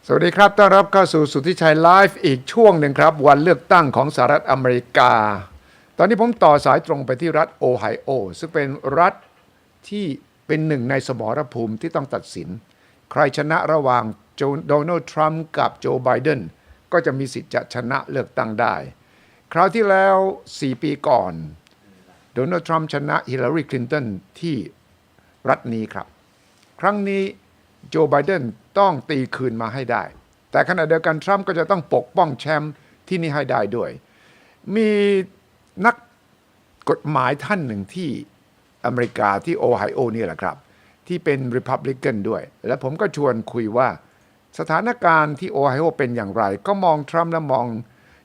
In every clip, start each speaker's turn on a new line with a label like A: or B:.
A: สวัสดีครับต้อนรับเข้าสู่สุทธิชัยไลฟ์อีกช่วงหนึ่งครับวันเลือกตั้งของสหรัฐอเมริกาตอนนี้ผมต่อสายตรงไปที่รัฐโอไฮโอซึ่งเป็นรัฐที่เป็นหนึ่งในสมรภูมิที่ต้องตัดสินใครชนะระหว่างโดนัลด์ทรัมป์กับโจไบเดนก็จะมีสิทธิ์จะชนะเลือกตั้งได้คราวที่แล้ว4 ปีก่อนโดนัลด์ทรัมป์ชนะฮิลลารีคลินตันที่รัฐนี้ครับครั้งนี้โจไบเดนต้องตีคืนมาให้ได้แต่ขณะเดียวกันทรัมป์ก็จะต้องปกป้องแชมป์ที่นี่ให้ได้ด้วยมีนักกฎหมายท่านหนึ่งที่อเมริกาที่โอไฮโอนี่แหละครับที่เป็นริพับลิกันด้วยและผมก็ชวนคุยว่าสถานการณ์ที่โอไฮโอเป็นอย่างไรก็มองทรัมป์และมอง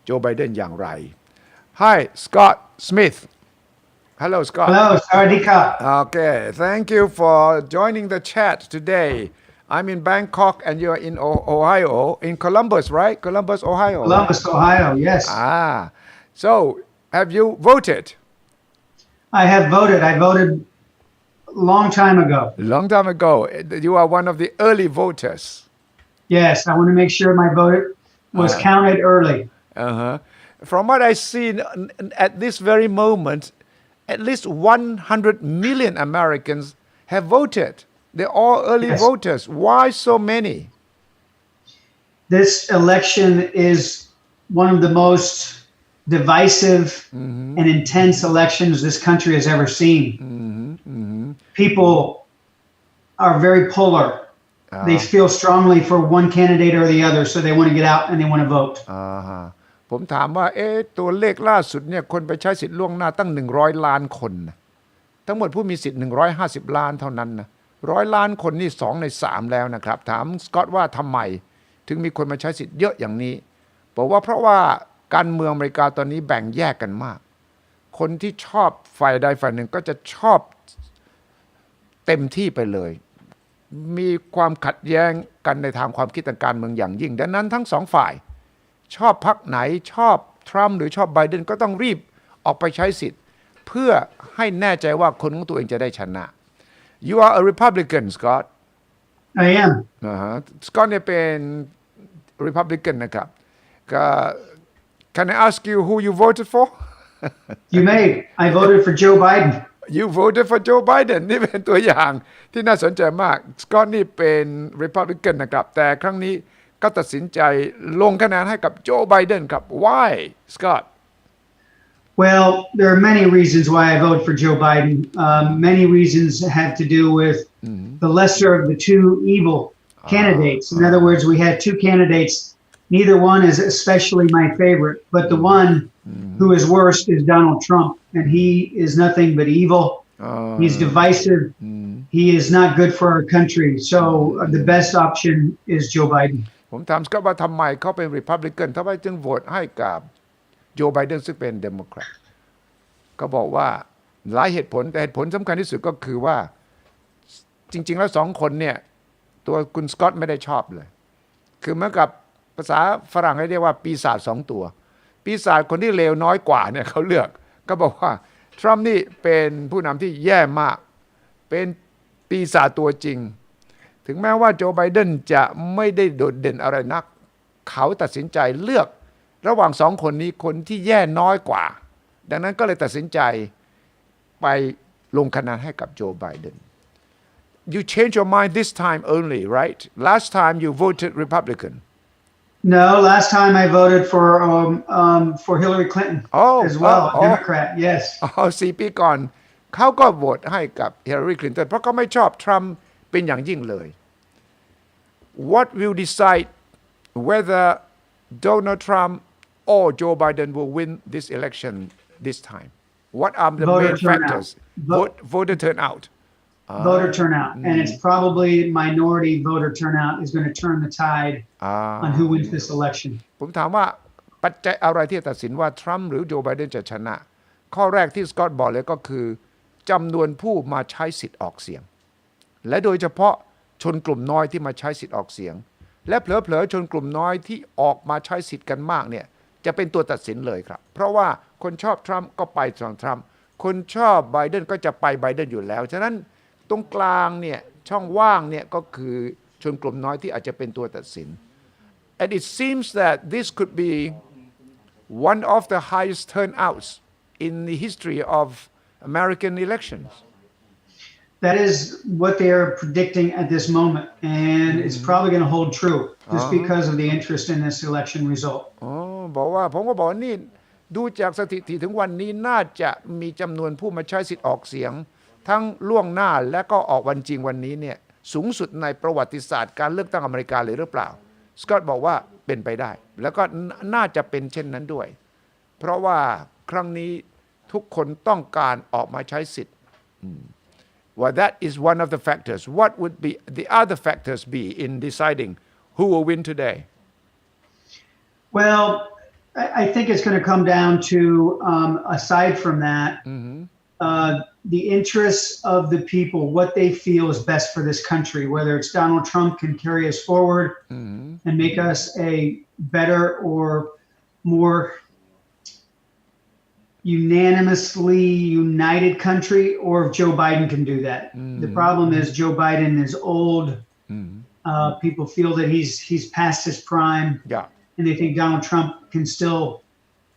A: โจไบเดนอย่างไร Hi Scott Smith Hello Scott
B: Hello Suthichai
A: Okay thank you for joining the chat today I'm in Bangkok and you're in Ohio in Columbus right Columbus Ohio
B: Columbus Ohio yes
A: So have you voted
B: I have voted I voted a long time ago
A: You are one of the early voters
B: Yes I want to make sure my vote was counted early
A: From what I see at this very moment at least 100 million Americans have voted They're all early voters Why so many
B: This election is one of the most divisive and intense elections this country has ever seen People are very polar They feel strongly for one candidate or the other so they want to get out and they want to vote
A: ผมถามว่าตัวเลขล่าสุดเนี่ยคนไปใช้สิทธิ์ล่วงหน้าตั้ง100 ล้านคนนะทั้งหมดผู้มีสิทธิ์150 ล้านเท่านั้นนะ100 ล้านคนนี่2 ใน 3แล้วนะครับถามสกอตว่าทำไมถึงมีคนมาใช้สิทธิ์เยอะอย่างนี้บอกว่าเพราะว่าการเมืองอเมริกาตอนนี้แบ่งแยกกันมากคนที่ชอบฝ่ายใดฝ่ายหนึ่งก็จะชอบเต็มที่ไปเลยมีความขัดแย้งกันในทางความคิดทางการเมืองอย่างยิ่งดังนั้นทั้งสองฝ่ายชอบพรรคไหนชอบทรัมป์หรือชอบไบเดนก็ต้องรีบออกไปใช้สิทธิ์เพื่อให้แน่ใจว่าคนของตัวเองจะได้ชนะ You are a Republican Scott
B: I am
A: Scott เนี่ยเป็น Republican นะครับCan I ask you who you voted for
B: You may I voted for Joe Biden
A: You voted for Joe Biden นี่เป็นตัวอย่างที่น่าสนใจมาก Scott นี่เป็น Republican นะครับแต่ครั้งนี้ก็ตัดสินใจลงคะแนนให้กับโจไบเดนครับ Why Scott
B: Well there are many reasons why I vote for Joe Biden many reasons have to do with the lesser of the two evil candidates In other words we had two candidates neither one is especially my favorite but the one who is worst is Donald Trump and he is nothing but evil he's divisive he is not good for our country so the best option is Joe Biden
A: ผมถามสก็ว่าทำไมเขาเป็น Republican ทำไมจึงโหวตให้กับโจไบเดนซึ่งเป็น Democrat ก็บอกว่าหลายเหตุผลแต่เหตุผลสำคัญที่สุดก็คือว่าจริงๆแล้วสองคนเนี่ยตัวคุณสกอตไม่ได้ชอบเลยคือเหมือนกับภาษาฝรั่งเรียกว่าปีศาจ2 ตัวปีศาจคนที่เลวน้อยกว่าเนี่ยเขาเลือกก็บอกว่าทรัมป์นี่เป็นผู้นำที่แย่มากเป็นปีศาจตัวจริงถึงแม้ว่าโจไบเดนจะไม่ได้โดดเด่นอะไรนักเขาตัดสินใจเลือกระหว่าง2 คนนี้คนที่แย่น้อยกว่าดังนั้นก็เลยตัดสินใจไปลงคะแนนให้กับโจไบเดน You change your mind this time only right Last time you voted Republican
B: No last time I voted for Hillary Clinton as well Democrat yes
A: 4 ปีก่อนเขาก็โหวตให้กับฮิลลารีคลินตันเพราะเขาไม่ชอบทรัมป์เป็นอย่างยิ่งเลย What will decide whether Donald Trump or Joe Biden will win this election this time What are the main factors Voter turnout
B: Voter turnout and it's probably minority voter turnout is going to turn the tide on who wins this election
A: ผมถามว่าปัจจัยอะไรที่ตัดสินว่าทรัมป์หรือโจไบเดนจะชนะข้อแรกที่สกอตบอกเลยก็คือจำนวนผู้มาใช้สิทธิ์ออกเสียงและโดยเฉพาะชนกลุ่มน้อยที่มาใช้สิทธิ์ออกเสียงและเผลอๆชนกลุ่มน้อยที่ออกมาใช้สิทธิ์กันมากเนี่ยจะเป็นตัวตัดสินเลยครับเพราะว่าคนชอบทรัมป์ก็ไปทางทรัมป์คนชอบไบเดนก็จะไปไบเดนอยู่แล้วฉะนั้นตรงกลางเนี่ยช่องว่างเนี่ยก็คือชนกลุ่มน้อยที่อาจจะเป็นตัวตัดสิน and it seems that this could be one of the highest turnouts in the history of American elections.
B: That is what they are predicting at this moment, and it's probably going to hold true just because of the interest in this election result.
A: อ๋อบอกว่าผมก็บอกว่านี่ดูจากสถิติถึงวันนี้น่าจะมีจำนวนผู้มาใช้สิทธิ์ออกเสียง ทั้งล่วงหน้าและก็ออกวันจริงวันนี้เนี่ยสูงสุดในประวัติศาสตร์การเลือกตั้งอเมริกาเลยหรือเปล่าสกอตบอกว่าเป็นไปได้ แล้วก็น่าจะเป็นเช่นนั้นด้วย เพราะว่าครั้งนี้ทุกคนต้องการออกมาใช้สิทธิ์ Well, that is one of the factors. What would be the other factors be in deciding who will win today?
B: Well, I think it's going to come down to, aside from that, the interests of the people, what they feel is best for this country, whether it's Donald Trump can carry us forward and make us a better or more unanimously united country, or if Joe Biden can do that. The problem is Joe Biden is old. People feel that he's past his prime, and they think Donald Trump can still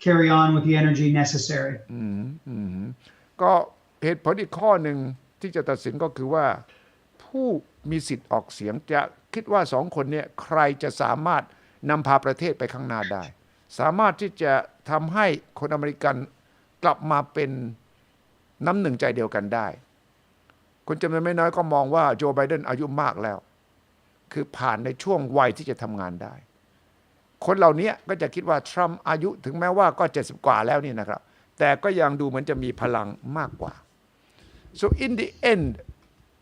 B: carry on with the energy necessary.
A: ก็เหตุผลอีกข้อหนึ่งที่จะตัดสินก็คือว่าผู้มีสิทธิ์ออกเสียงจะคิดว่าสองคนเนี่ยใครจะสามารถนำพาประเทศไปข้างหน้าได้ สามารถที่จะทำให้คนอเมริกันกลับมาเป็นน้ำหนึ่งใจเดียวกันได้ คนจำนวนไม่น้อยก็มองว่าโจไบเดนอายุมากแล้ว คือผ่านในช่วงวัยที่จะทำงานได้ คนเหล่านี้ก็จะคิดว่าทรัมป์อายุถึงแม้ว่าก็70กว่าแล้วนี่นะครับแต่ก็ยังดูเหมือนจะมีพลังมากกว่า so in the end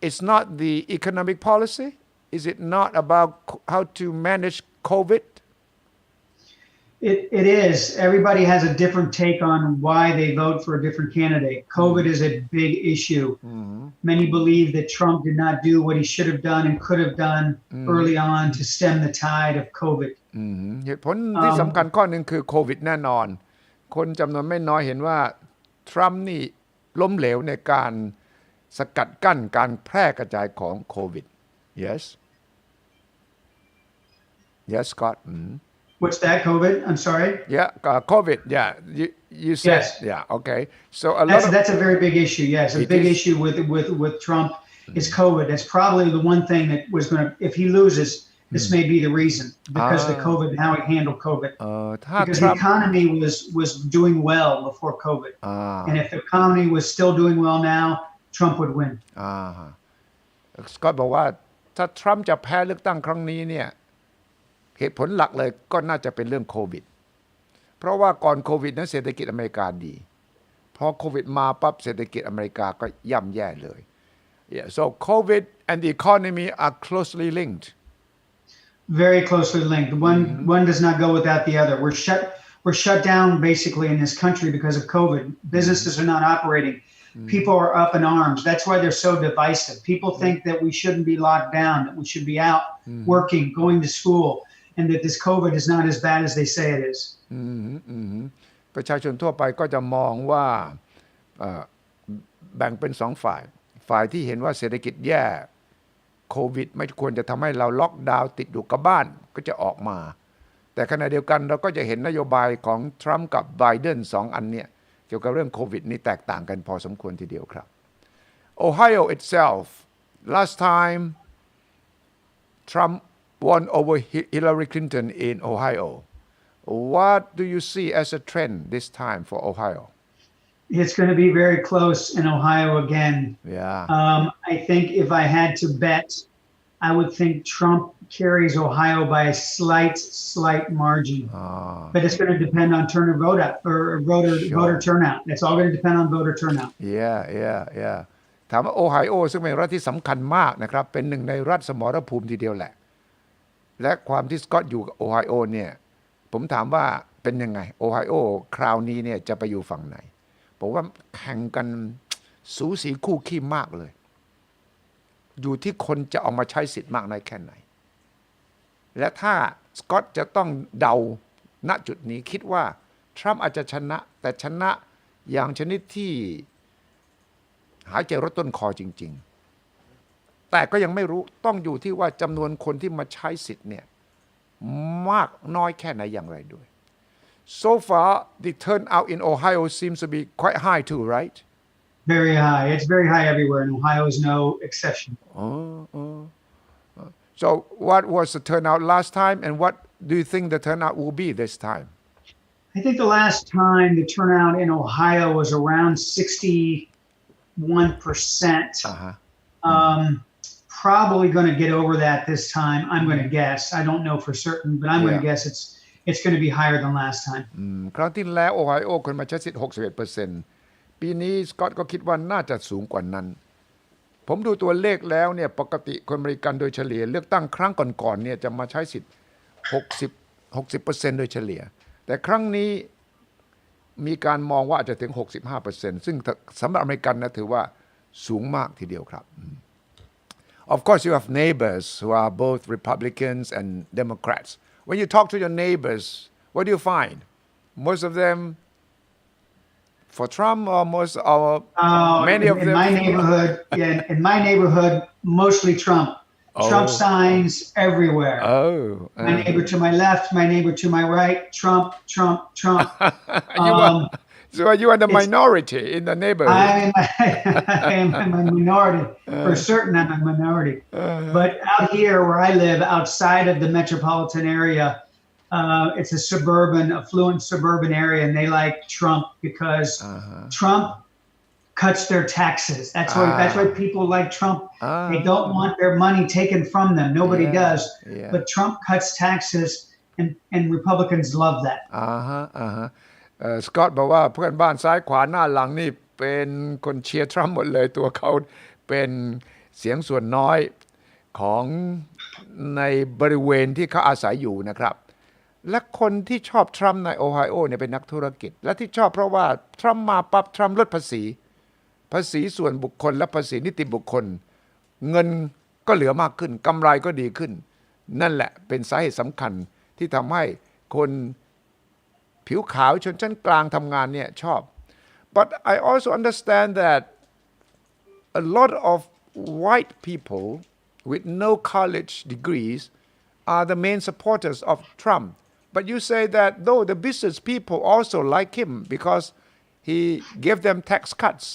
A: it's not the economic policy is it not about how to manage COVID
B: It is. Everybody has a different take on why they vote for a different candidate. COVID is a big issue. Many believe that Trump did not do what he should have done and could have done early on to stem the tide of COVID.
A: เหตุผลที่สำคัญข้อหนึ่งคือโควิดแน่นอน คนจำนวนไม่น้อยเห็นว่าทรัมป์นี่ล้มเหลวในการสกัดกั้นการแพร่กระจายของโควิด Yes Yes Scott
B: What's that, COVID? I'm sorry?
A: Yeah, COVID. Yeah, you said.
B: Yes.
A: Yeah, okay. So a lot
B: that's a very big issue. Yes, a big issue with Trump is COVID. That's probably the one thing that was going to, if he loses, this may be the reason because the COVID and how he handled COVID. Because the economy was doing well before COVID, and if the economy was still doing well now, Trump would win.
A: สกอตบอกว่าถ้าทรัมป์จะแพ้เลือกตั้งครั้งนี้เนี่ยเหตุผลหลักเลยก็น่าจะเป็นเรื่องโควิดเพราะว่าก่อนโควิดนั้นเศรษฐกิจอเมริกาดีพอโควิดมาปั๊บเศรษฐกิจอเมริกาก็ย่ำแย่เลย Yeah, so COVID and the economy are closely linked.
B: Very closely linked. One does not go without the other. We're shut down basically in this country because of COVID. Businesses are not operating. People are up in arms. That's why they're so divisive. People think that we shouldn't be locked down, that we should be out working, going to school.And that this COVID is not as bad as they say it is.
A: ประชาชนทั่วไปก็จะมองว่าแบ่งเป็นสองฝ่าย ฝ่ายที่เห็นว่าเศรษฐกิจแย่โควิดไม่ควรจะทำให้เราล็อกดาวน์ติดอยู่กับบ้านก็จะออกมา แต่ขณะเดียวกันเราก็จะเห็นนโยบายของทรัมป์กับไบเดนสองอันเนี่ยเกี่ยวกับเรื่องโควิดนี่แตกต่างกันพอสมควรทีเดียวครับ Ohio itself last time Trump won over Hillary Clinton in Ohio. What do you see as a trend this time for Ohio?
B: It's going to be very close in Ohio again.
A: Yeah.
B: I think if I had to bet, I would think Trump carries Ohio by a slight margin. But it's going to depend on voter turnout. It's all going to depend on voter turnout.
A: Yeah. ถามว่าโอไฮโอซึ่งเป็นรัฐที่สำคัญมากนะครับเป็นหนึ่งในรัฐสมรภูมิทีเดียวแหละและความที่สกอตอยู่กับโอไฮโอเนี่ยผมถามว่าเป็นยังไงโอไฮโอคราวนี้เนี่ยจะไปอยู่ฝั่งไหนผมว่าแข่งกันสูสีคู่ขี้มากเลยอยู่ที่คนจะออกมาใช้สิทธิ์มากน้อยแค่ไหนและถ้าสกอตจะต้องเดาณจุดนี้คิดว่าทรัมป์อาจจะชนะแต่ชนะอย่างชนิดที่หายใจรถต้นคอจริงๆแต่ก็ยังไม่รู้ต้องอยู่ที่ว่าจำนวนคนที่มาใช้สิทธิ์เนี่ย มากน้อยแค่ไหนอย่างไรด้วย So far the turnout in Ohio seems to be quite high too, right?
B: Very high. It's very high everywhere, and Ohio is no exception.
A: So what was the turnout last time, and what do you think the turnout will be this time?
B: I think the last time the turnout in Ohio was around 61%. Probably going to get over that this time. I'm going to guess. I don't know for certain, but I'm going to guess it's going to be higher than last time.
A: ครั้งที่แล้วโอไฮโอคนมาใช้สิทธิ์ 61%ปีนี้สกอตก็คิดว่าน่าจะสูงกว่านั้น ผมดูตัวเลขแล้วเนี่ยปกติคนอเมริกันโดยเฉลี่ยเลือกตั้งครั้งก่อนๆเนี่ยจะมาใช้สิทธิ์ 60% โดยเฉลี่ย แต่ครั้งนี้มีการมองว่าอาจจะถึง 65% ซึ่งสำหรับอเมริกันนะถือว่าสูงมากทีเดียวครับ Of course you have neighbors who are both Republicans and Democrats. When you talk to your neighbors, what do you find? Most of them for Trump or many of them?
B: In my neighborhood, in my neighborhood, mostly Trump. Trump signs everywhere. My neighbor to my left, my neighbor to my right, Trump.
A: So you are the minority in the neighborhood.
B: I am a minority. For certain, I'm a minority. But out here where I live, outside of the metropolitan area, it's a affluent suburban area, and they like Trump because Trump cuts their taxes. That's why people like Trump. They don't want their money taken from them. Nobody does. But Trump cuts taxes, and Republicans love that.
A: สกอตบอกว่าเพื่อนบ้านซ้ายขวาหน้าหลังนี่เป็นคนเชียร์ทรัมป์หมดเลยตัวเขาเป็นเสียงส่วนน้อยของในบริเวณที่เขาอาศัยอยู่นะครับและคนที่ชอบทรัมป์ในโอไฮโอเนี่ยเป็นนักธุรกิจและที่ชอบเพราะว่าทรัมป์มาปั๊บทรัมป์ลดภาษีส่วนบุคคลและภาษีนิติบุคคลเงินก็เหลือมากขึ้นกำไรก็ดีขึ้นนั่นแหละเป็นสาเหตุสำคัญที่ทำให้คนผิวขาวชนชั้นกลางทำงานเนี่ยชอบ but I also understand that a lot of white people with no college degrees are the main supporters of Trump but you say that though the business people also like him because he gave them tax cuts.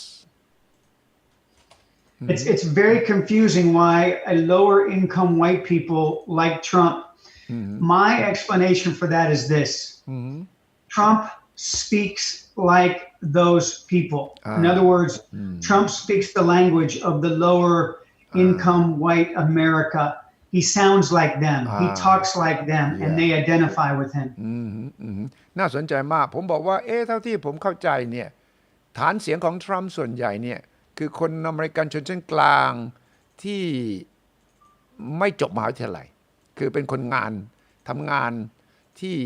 B: It's very confusing why a lower income white people like Trump. My explanation for that is this. Trump speaks like those people. In other words, Trump speaks the language of the lower income white America. He sounds like them. He talks like them, and they identify with him.
A: น่าสนใจมากผมบอกว่าเท่าที่ผมเข้าใจเนี่ยฐานเสียงของทรัมป์ส่วนใหญ่เนี่ยคือคนอเมริกันชนชั้นกลางที่ไม่จบมหาวิทยาลัยคือเป็นคนงานทำงานที่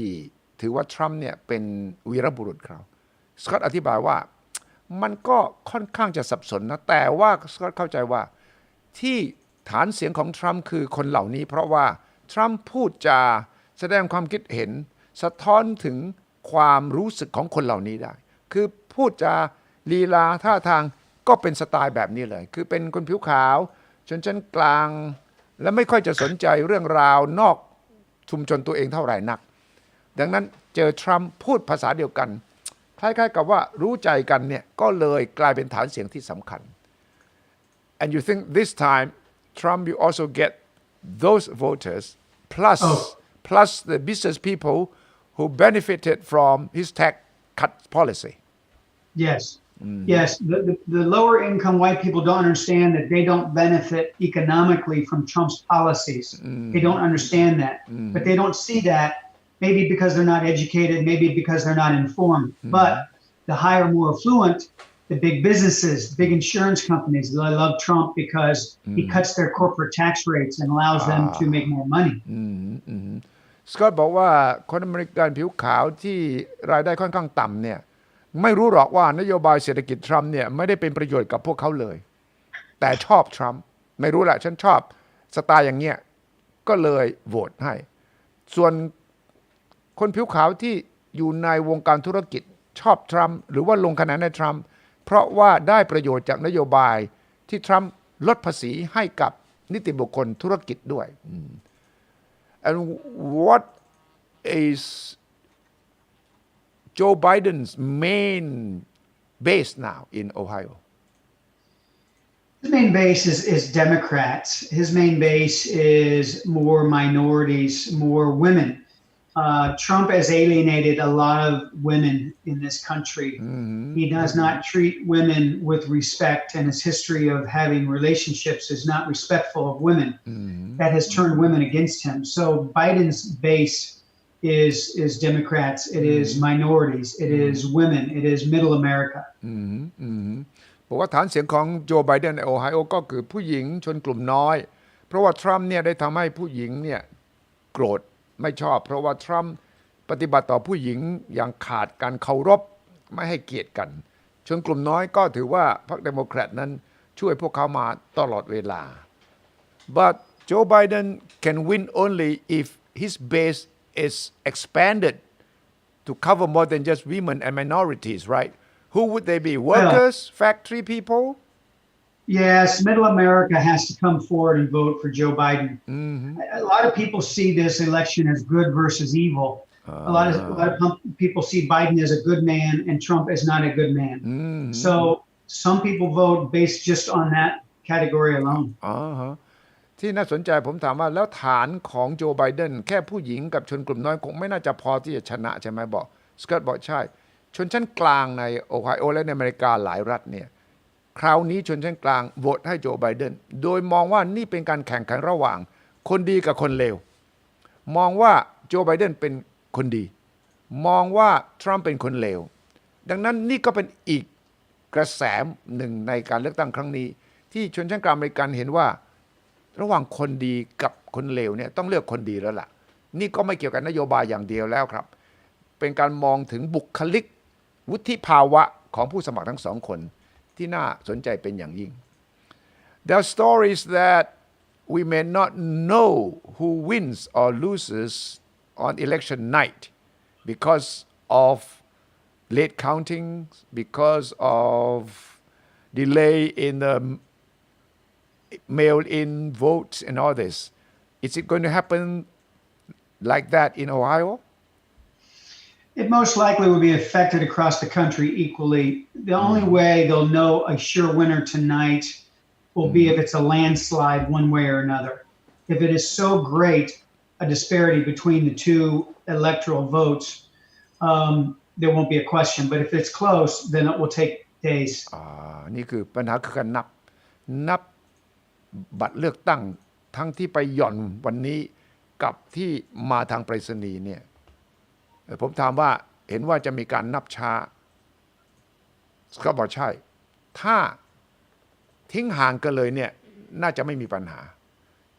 A: ถือว่าทรัมป์เนี่ยเป็นวีรบุรุษเขาสกอตอธิบายว่ามันก็ค่อนข้างจะสับสนนะแต่ว่าสกอตเข้าใจว่าที่ฐานเสียงของทรัมป์คือคนเหล่านี้เพราะว่าทรัมป์พูดจาแสดงความคิดเห็นสะท้อนถึงความรู้สึกของคนเหล่านี้ได้คือพูดจาลีลาท่าทางก็เป็นสไตล์แบบนี้เลยคือเป็นคนผิวขาวชนชั้นกลางและไม่ค่อยจะสนใจเรื่องราวนอกชุมชนตัวเองเท่าไหร่นักดังนั้นเจอทรัมป์พูดภาษาเดียวกันคล้ายๆกับว่ารู้ใจกันเนี่ยก็เลยกลายเป็นฐานเสียงที่สำคัญ and you think this time Trump will also get those voters plus the business people who benefited from his tax cut policy
B: Yes, the lower income white people don't understand that they don't benefit economically from Trump's policies. They don't understand that, but they don't see that maybe because they're not educated, maybe because they're not informed. But the higher, more affluent, the big businesses, big insurance companies, they love Trump because he cuts their corporate tax rates and allows them to make more money.
A: สกอตบอกว่าคนอเมริกันผิวขาวที่รายได้ค่อนข้างต่ำเนี่ยไม่รู้หรอกว่านโยบายเศรษฐกิจทรัมป์เนี่ยไม่ได้เป็นประโยชน์กับพวกเขาเลยแต่ชอบทรัมป์ไม่รู้แหละฉันชอบสไตล์อย่างเงี้ยก็เลยโหวตให้ส่วนคนผิวขาวที่อยู่ในวงการธุรกิจชอบทรัมป์หรือว่าลงคะแนนให้ทรัมป์เพราะว่าได้ประโยชน์จากนโยบายที่ทรัมป์ลดภาษีให้กับนิติบุคคลธุรกิจด้วย and what is Joe Biden's main base now in Ohio?
B: His main base is Democrats. His main base is more minorities, more women. Trump has alienated a lot of women in this country. He does not treat women with respect, and his history of having relationships is not respectful of women. That has turned women against him. So Biden's base is Democrats. It is minorities. It is women. It is Middle America.
A: บอกว่าฐานเสียงของโจไบเดนในโอไฮโอก็คือผู้หญิงชนกลุ่มน้อยเพราะว่าทรัมป์เนี่ยได้ทำให้ผู้หญิงเนี่ยโกรธไม่ชอบเพราะว่าทรัมป์ปฏิบัติต่อผู้หญิงอย่างขาดการเคารพไม่ให้เกียรติกันชนกลุ่มน้อยก็ถือว่าพรรคเดโมแครตนั้นช่วยพวกเขามาตลอดเวลา but Joe Biden can win only if his base is expanded to cover more than just women and minorities, right? Who would they be? Workers, factory people?
B: Yes, Middle America has to come forward and vote for Joe Biden. A lot of people see this election as good versus evil. A lot of people see Biden as a good man and Trump as not a good man. So some people vote based just on that category alone.
A: ที่น่าสนใจผมถามว่าแล้วฐานของโจไบเดนแค่ผู้หญิงกับชนกลุ่มน้อยคงไม่น่าจะพอที่จะชนะใช่ไหมบอกสกอตบอกใช่ชนชั้นกลางในโอไฮโอและในอเมริกาหลายรัฐเนี่ยคราวนี้ชนชั้นกลางโหวตให้โจไบเดนโดยมองว่านี่เป็นการแข่งขันระหว่างคนดีกับคนเลวมองว่าโจไบเดนเป็นคนดีมองว่าทรัมป์เป็นคนเลวดังนั้นนี่ก็เป็นอีกกระแสหนึ่งในการเลือกตั้งครั้งนี้ที่ชนชั้นกลางอเมริกันเห็นว่าระหว่างคนดีกับคนเลวเนี่ยต้องเลือกคนดีแล้วล่ะนี่ก็ไม่เกี่ยวกับนโยบายอย่างเดียวแล้วครับเป็นการมองถึงบุคลิกวุฒิภาวะของผู้สมัครทั้งสองคนที่น่าสนใจเป็นอย่างยิ่ง There are stories that we may not know who wins or loses on election night because of late counting, because of delay in the mail-in votes and all this. Is it going to happen like that in Ohio?
B: It most likely will be affected across the country equally. The only way they'll know a sure winner tonight will be if it's a landslide one way or another. If it is so great a disparity between the two electoral votes, there won't be a question. But if it's close, then it will take days.
A: นี่คือปัญหาคือการนับบัตรเลือกตั้งทั้งที่ไปหย่อนวันนี้กับที่มาทางไปรษณีย์เนี่ยผมถามว่าเห็นว่าจะมีการนับช้าก็บอกใช่ถ้าทิ้งห่างกันเลยเนี่ยน่าจะไม่มีปัญหา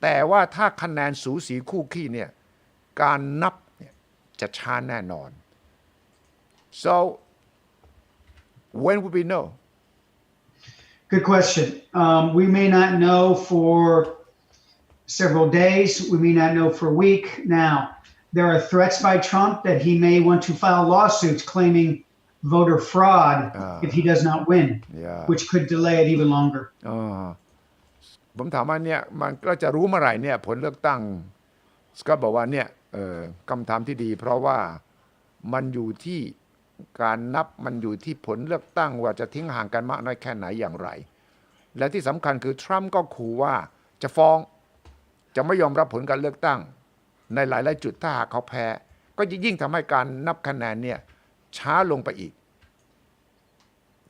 A: แต่ว่าถ้าคะแนนสูสีคู่ขี้เนี่ยการนับเนี่ยจะช้าแน่นอน so when will we know
B: Good question. We may not know for several days. We may not know for a week. Now, there are threats by Trump that he may want to file lawsuits claiming voter fraud if he does not win, which could delay it even longer.
A: ผมถามว่าเนี่ยมันก็จะรู้เมื่อไหร่เนี่ยผลเลือกตั้งก็บอกว่าเนี่ยคำถามที่ดีเพราะว่ามันอยู่ที่การนับมันอยู่ที่ผลเลือกตั้งว่าจะทิ้งห่างกันมากน้อยแค่ไหนอย่างไรและที่สำคัญคือทรัมป์ก็ขู่ว่าจะฟ้องจะไม่ยอมรับผลการเลือกตั้งในหลายๆจุดถ้าหากเขาแพ้ก็ยิ่งทำให้การนับคะแนนเนี่ยช้าลงไปอีก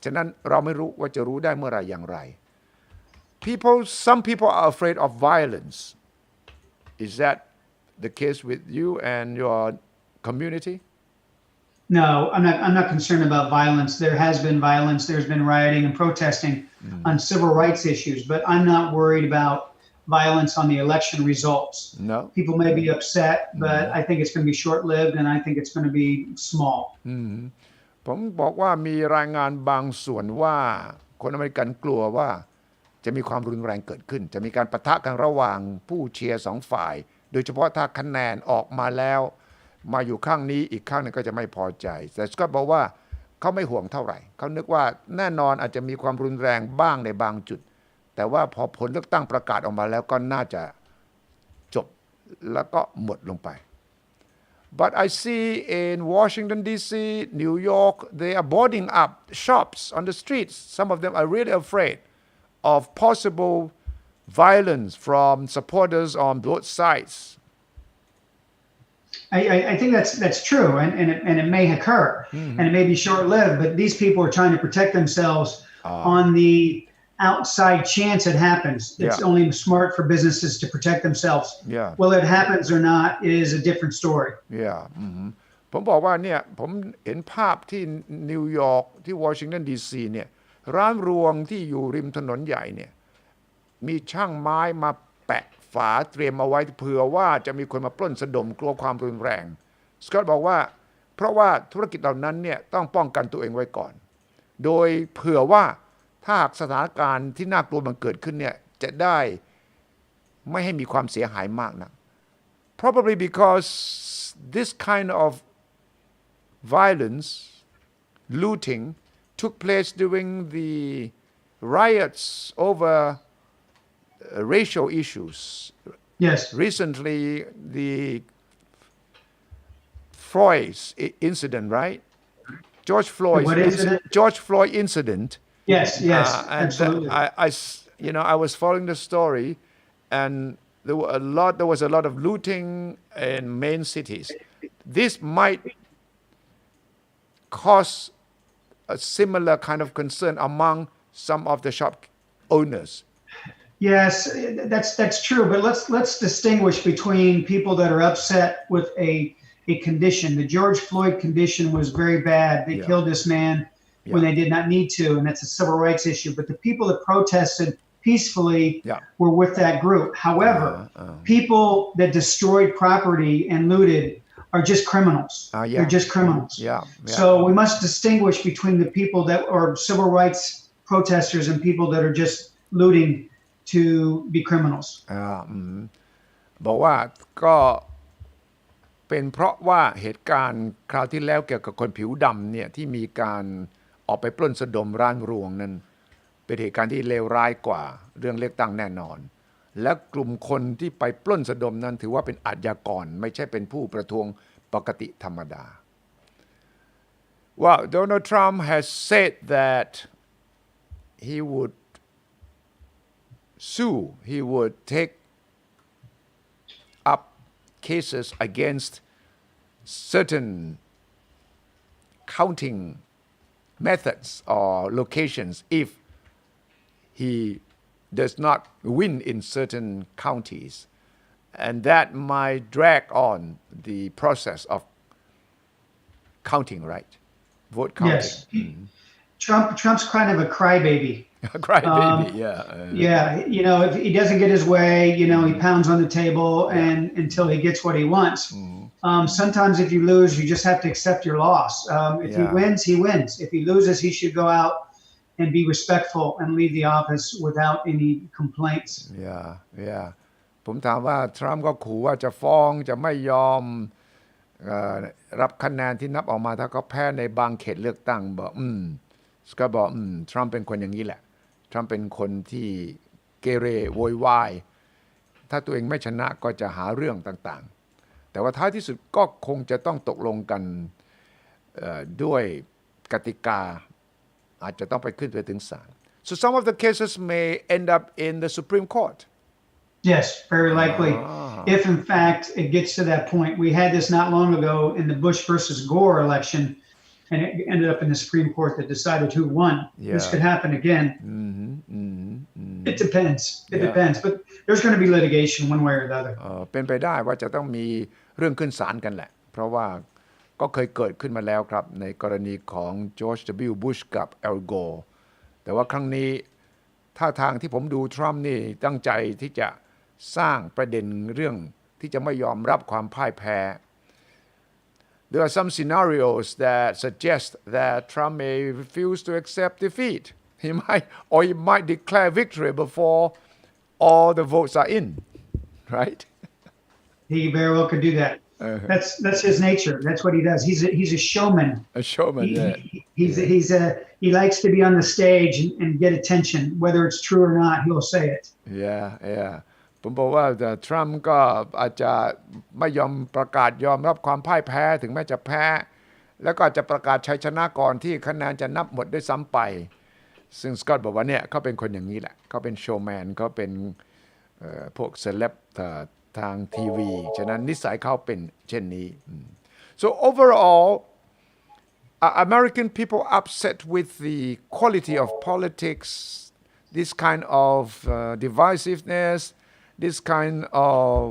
A: ฉะนั้นเราไม่รู้ว่าจะรู้ได้เมื่อไหร่อย่างไร some people are afraid of violence is that the case with you and your community
B: No, I'm not concerned about violence. There has been violence. There's been rioting and protesting on civil rights issues, but I'm not worried about violence on the election results.
A: No.
B: People may be upset, but I think it's going to be short-lived, and I think it's going to be small.
A: ผมบอกว่ามีรายงานบางส่วนว่าคนอเมริกันกลัวว่าจะมีความรุนแรงเกิดขึ้นจะมีการปะทะกันระหว่างผู้เชียร์สองฝ่ายโดยเฉพาะถ้าคะแนนออกมาแล้วมาอยู่ข้างนี้อีกข้างนึงก็จะไม่พอใจแต่สก็บอกว่าเขาไม่ห่วงเท่าไหร่เขานึกว่าแน่นอนอาจจะมีความรุนแรงบ้างในบางจุดแต่ว่าพอผลเลือกตั้งประกาศออกมาแล้วก็น่าจะจบ แล้วก็หมดลงไป But I see in Washington D.C., New York, they are boarding up shops on the streets. Some of them are really afraid of possible violence from supporters on both sides.
B: I think that's true, and it may occur, and it may be short-lived. But these people are trying to protect themselves on the outside chance it happens. It's only smart for businesses to protect themselves. Whether it happens or not is a different story.
A: Yeah. ผมบอกว่าเนี่ยผมเห็นภาพที่นิวยอร์กที่วอชิงตันดีซีเนี่ยร้านรวงที่อยู่ริมถนนใหญ่เนี่ยมีช่างไม้มาแปะฝาเตรียมเอาไว้เผื่อว่าจะมีคนมาปล้นสะดมกลัวความรุนแรงสกอตบอกว่าเพราะว่าธุรกิจเหล่านั้นเนี่ยต้องป้องกันตัวเองไว้ก่อนโดยเผื่อว่าถ้าหากสถานการณ์ที่น่ากลัวมันเกิดขึ้นเนี่ยจะได้ไม่ให้มีความเสียหายมากนัก probably because this kind of violence looting took place during the riots over racial issues.
B: Yes.
A: Recently, the Floyd incident, right? George Floyd incident.
B: Yes,
A: And
B: absolutely.
A: I was following the story, and there was a lot of looting in main cities. This might cause a similar kind of concern among some of the shop owners.
B: Yes, that's true. But let's distinguish between people that are upset with a condition. The George Floyd condition was very bad. They killed this man when they did not need to, and that's a civil rights issue. But the people that protested peacefully were with that group. However, people that destroyed property and looted are just criminals. They're just criminals. So we must distinguish between the people that are civil rights protesters and people that are just looting to be criminals.
A: บอกว่าก็เป็นเพราะว่าเหตุการณ์คราวที่แล้วเกี่ยวกับคนผิวดำเนี่ยที่มีการออกไปปล้นสะดมร้านรวงนั้นเป็นเหตุการณ์ที่เลวร้ายกว่าเรื่องเลือกตั้งแน่นอนและกลุ่มคนที่ไปปล้นสะดมนั้นถือว่าเป็นอาชญากรไม่ใช่เป็นผู้ประท้วงปกติธรรมดา Well, Donald Trump has said that he would sue, he would take up cases against certain counting methods or locations if he does not win in certain counties, and that might drag on the process of counting, right? Vote counting.
B: Yes. Trump's kind of a crybaby.
A: Crybaby,
B: yeah. If he doesn't get his way, he pounds on the table and until he gets what he wants. Sometimes if you lose, you just have to accept your loss. If he wins, he wins. If he loses, he should go out and be respectful and leave the office without any complaints.
A: Yeah. ผมถามว่าทรัมป์ก็ขู่ว่าจะฟ้องจะไม่ยอมรับคะแนนที่นับออกมาถ้าเขาแพ้ในบางเขตเลือกตั้งบอกก็บอกทรัมป์เป็นคนอย่างนี้แหละทรัมป์เป็นคนที่เกเรโวยวายถ้าตัวเองไม่ชนะก็จะหาเรื่องต่างๆแต่ว่าท้ายที่สุดก็คงจะต้องตกลงกันด้วยกติกาอาจจะต้องไปขึ้นไปถึงศาล So some of the cases may end up in the Supreme Court.
B: Yes, very likely. If in fact it gets to that point. We had this not long ago in the Bush versus Gore election, and it ended up in the Supreme Court that decided who won. This could happen again. It depends. It depends. But there's going to be litigation one way or the other.
A: เป็นไปได้ว่าจะต้องมีเรื่องขึ้นศาลกันแหละเพราะว่าก็เคยเกิดขึ้นมาแล้วครับในกรณีของจอร์จ W. บุชกับแอลโกร์แต่ว่าครั้งนี้ท่าทางที่ผมดูทรัมป์นี่ตั้งใจที่จะสร้างประเด็นเรื่องที่จะไม่ยอมรับความพ่ายแพ้ There are some scenarios that suggest that Trump may refuse to accept defeat. He might declare victory before all the votes are in, right?
B: He very well could do that. That's his nature. That's what he does. He's a showman.
A: A showman.
B: He likes to be on the stage and get attention, whether it's true or not. He'll say it.
A: Yeah. ผมบอกว่าแต่ทรัมป์ก็อาจจะไม่ยอมประกาศยอมรับความพ่ายแพ้ถึงแม้จะแพ้แล้วก็จะประกาศชัยชนะก่อนที่คะแนนจะนับหมดด้วยซ้ำไปซึ่งสกอตบอกว่าเนี่ยเขาเป็นคนอย่างนี้แหละเขาเป็นโชว์แมนเขาเป็นพวกเซเลบทางทีวีฉะนั้นนิสัยเขาเป็นเช่นนี้ so overall are American people upset with the quality of politics this kind of divisiveness this kind of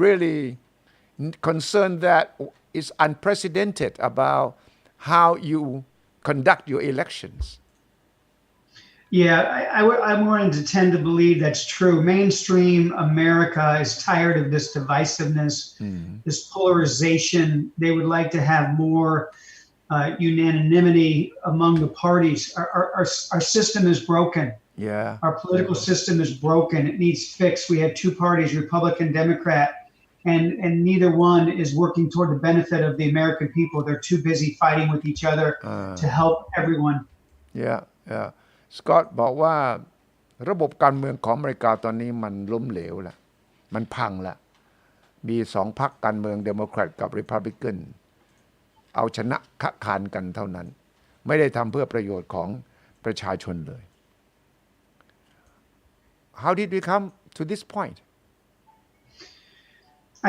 A: really concern that is unprecedented about how you conduct your elections
B: Yeah, I'm willing to tend to believe that's true. Mainstream America is tired of this divisiveness, this polarization. They would like to have more unanimity among the parties. Our system is broken.
A: yeah
B: Our political system is broken. It needs fixed. We have two parties, Republican, Democrat, and neither one is working toward the benefit of the American people. They're too busy fighting with each other to help everyone.
A: yeah yeah สกอตบอกว่าระบบการเมืองของอเมริกาตอนนี้มันล้มเหลวแล้วมันพังแล้วมีสองพรรคการเมืองเดโมแครตกับริพับลิกันเอาชนะคะคานกันเท่านั้นไม่ได้ทำเพื่อประโยชน์ของประชาชนเลย How did we come to this point?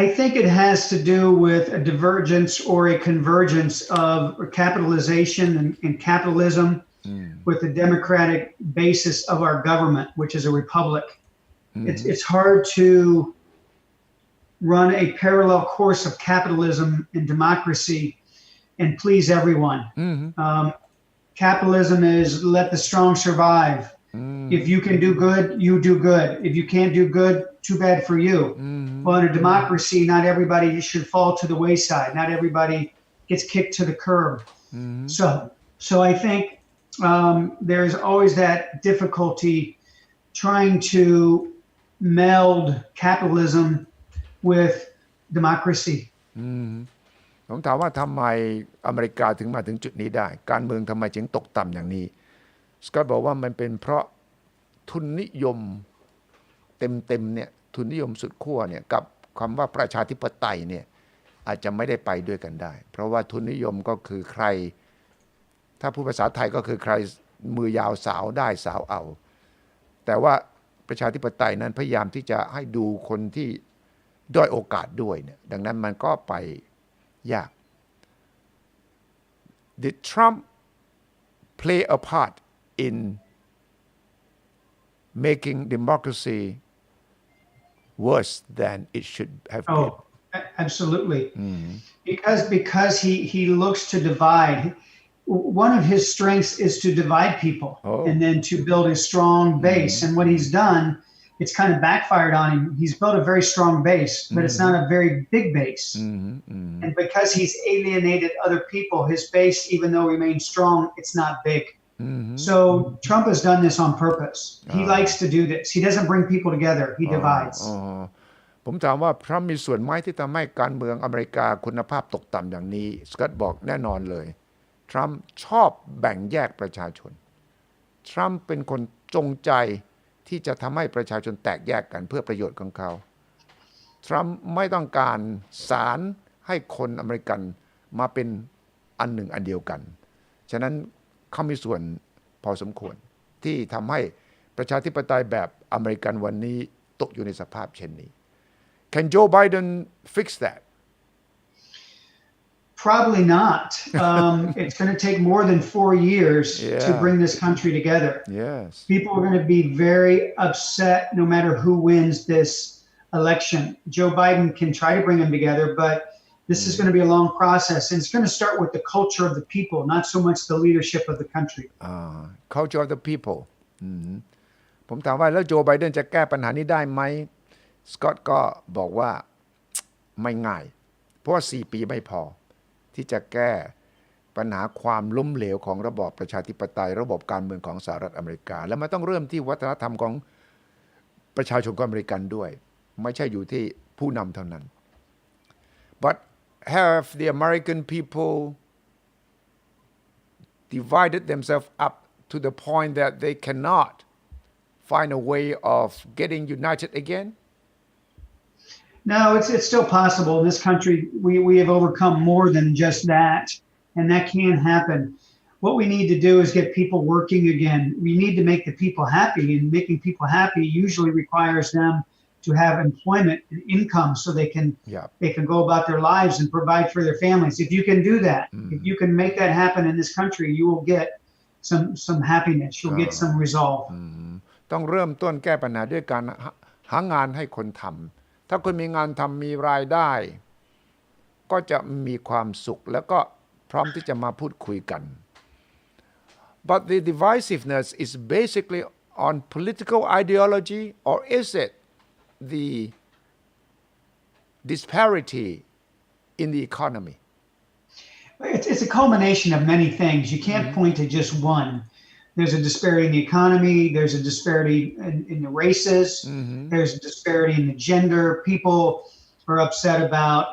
B: I think it has to do with a divergence or a convergence of capitalization and capitalism with the democratic basis of our government, which is a republic. It's hard to run a parallel course of capitalism and democracy and please everyone. Capitalism is let the strong survive. If you can do good, you do good. If you can't do good, too bad for you. Well, in a democracy, not everybody should fall to the wayside. Not everybody gets kicked to the curb. So I think there's always that difficulty trying to meld capitalism with democracy.
A: ผมถามว่าทำไมอเมริกาถึงมาถึงจุดนี้ได้การเมืองทำไมจึงตกต่ำอย่างนี้สกอตบอกว่ามันเป็นเพราะทุนนิยมเต็มเนี่ยทุนนิยมสุดขั้วเนี่ยกับคำว่าประชาธิปไตยเนี่ยอาจจะไม่ได้ไปด้วยกันได้เพราะว่าทุนนิยมก็คือใครถ้าพูดภาษาไทยก็คือใครมือยาวสาวได้สาวเอาแต่ว่าประชาธิปไตยนั้นพยายามที่จะให้ดูคนที่ด้อยโอกาสด้วยเนี่ยดังนั้นมันก็ไปยาก Did Trump play a part in making democracy worse than it should have been?
B: Absolutely. Because he looks to divide. One of his strengths is to divide people and then to build a strong base. And what he's done, it's kind of backfired on him. He's built a very strong base, but it's not a very big base. And because he's alienated other people, his base, even though remains strong, it's not big. So Trump has done this on purpose. He likes to do this. He doesn't bring people together. He divides.
A: ผมถามว่าทรัมป์มีส่วนไหมที่ทำให้การเมืองอเมริกาคุณภาพตกต่ำอย่างนี้สกอตบอกแน่นอนเลยทรัมป์ชอบแบ่งแยกประชาชนทรัมป์เป็นคนจงใจที่จะทำให้ประชาชนแตกแยกกันเพื่อประโยชน์ของเขาทรัมป์ไม่ต้องการสารให้คนอเมริกันมาเป็นอันหนึ่งอันเดียวกันฉะนั้นเขามีส่วนพอสมควรที่ทำให้ประชาธิปไตยแบบอเมริกันวันนี้ตกอยู่ในสภาพเช่นนี้ Can Joe Biden fix that?
B: Probably not. It's going to take more than 4 years to bring this country together.
A: Yes.
B: People are going to be very upset no matter who wins this election. Joe Biden can try to bring them together, but this is going to be a long process. And it's going to start with the culture of the people, not so much the leadership of the country.
A: Culture of the people. ผมถามว่าแล้วโจไบเดนจะแก้ปัญหานี้ได้ไหมสกอตก็บอกว่าไม่ง่ายเพราะว่า4 ปีไม่พอที่จะแก้ปัญหาความล้มเหลวของระบอบประชาธิปไตยระบบการเมืองของสหรัฐอเมริกาและมันต้องเริ่มที่วัฒนธรรมของประชาชนอเมริกันด้วยไม่ใช่อยู่ที่ผู้นำเท่านั้น But have the American people divided themselves up to the point that they cannot find a way of getting united again?
B: No, it's still possible. In this country, we have overcome more than just that, and that can happen. What we need to do is get people working again. We need to make the people happy, and making people happy usually requires them to have employment and income so they can go about their lives and provide for their families. If you can do that, if you can make that happen in this country, you will get some happiness. You'll get some resolve.
A: ต้องเริ่มต้นแก้ปัญหาด้วยการหางานให้คนทำถ้าคนมีงานทำมีรายได้ก็จะมีความสุขแล้วก็พร้อมที่จะมาพูดคุยกัน But the divisiveness is basically on political ideology, or is it the disparity in the economy?
B: It's a culmination of many things. You can't point to just one. There's a disparity in the economy. There's a disparity in the races. There's a disparity in the gender. People are upset about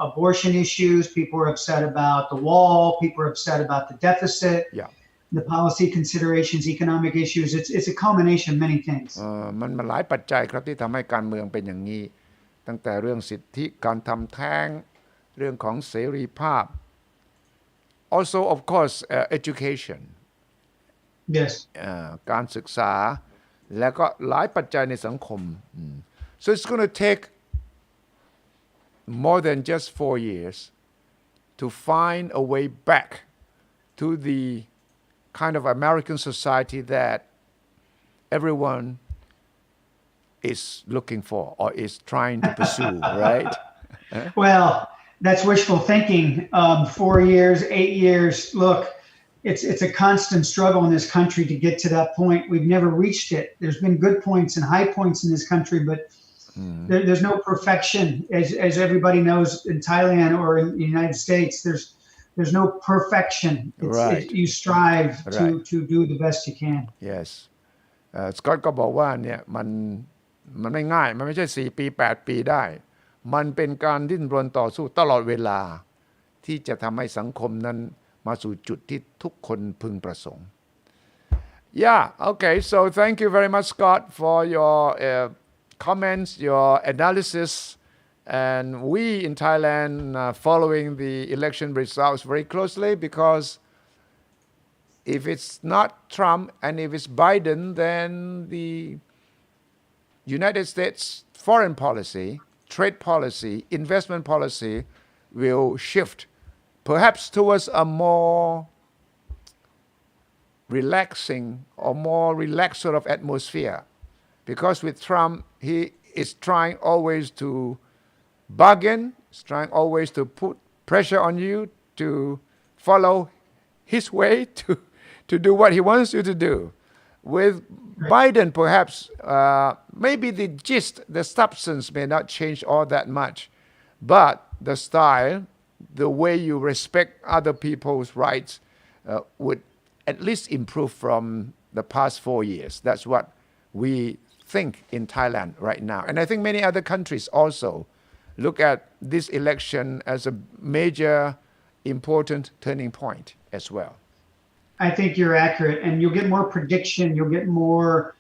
B: abortion issues. People are upset about the wall. People are upset about the deficit. The policy considerations, economic issues. It's a culmination of many things.
A: มันหลายปัจจัยครับที่ทำให้การเมืองเป็นอย่างนี้ตั้งแต่เรื่องสิทธิการทำแท้งเรื่องของเสรีภาพ also of course education
B: Yes.
A: การศึกษาและก็หลายปัจจัยในสังคม so it's going to take more than just 4 years to find a way back to the kind of American society that everyone is looking for or is trying to pursue, right?
B: Well, that's wishful thinking. 4 years, 8 years. Look, it's a constant struggle in this country to get to that point. We've never reached it. There's been good points and high points in this country, but there's no perfection. As everybody knows in Thailand or in the United States, there's no perfection. You strive to do the best you can.
A: Yes. สกอตก็บอกว่าเนี่ยมันไม่ง่ายมันไม่ใช่4 ปี 8 ปีได้มันเป็นการดิ้นรนต่อสู้ตลอดเวลาที่จะทำให้สังคมนั้นมาสู่จุดที่ทุกคนพึงประสงค์ Yeah, okay. So thank you very much, Scott, for your comments, your analysis. And we in Thailand are following the election results very closely because if it's not Trump and if it's Biden, then the United States foreign policy, trade policy, investment policy will shift perhaps towards a more relaxing or more relaxed sort of atmosphere. Because with Trump, he is trying always to bargain, is trying always to put pressure on you to follow his way, to do what he wants you to do. With Biden, perhaps, maybe the gist, the substance may not change all that much, but the style, the way you respect other people's rights would at least improve from the past 4 years. That's what we think in Thailand right now. And I think many other countries also look at this election as a major, important turning point as well.
B: I think you're accurate, and you'll get more prediction. You'll get more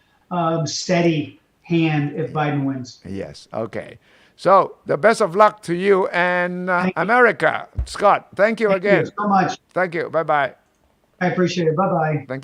B: steady hand if Biden wins.
A: Yes, okay. So the best of luck to you and America. Scott, thank you again.
B: Thank you so much.
A: Thank you. Bye-bye.
B: I appreciate it. Bye-bye.
A: Thank you.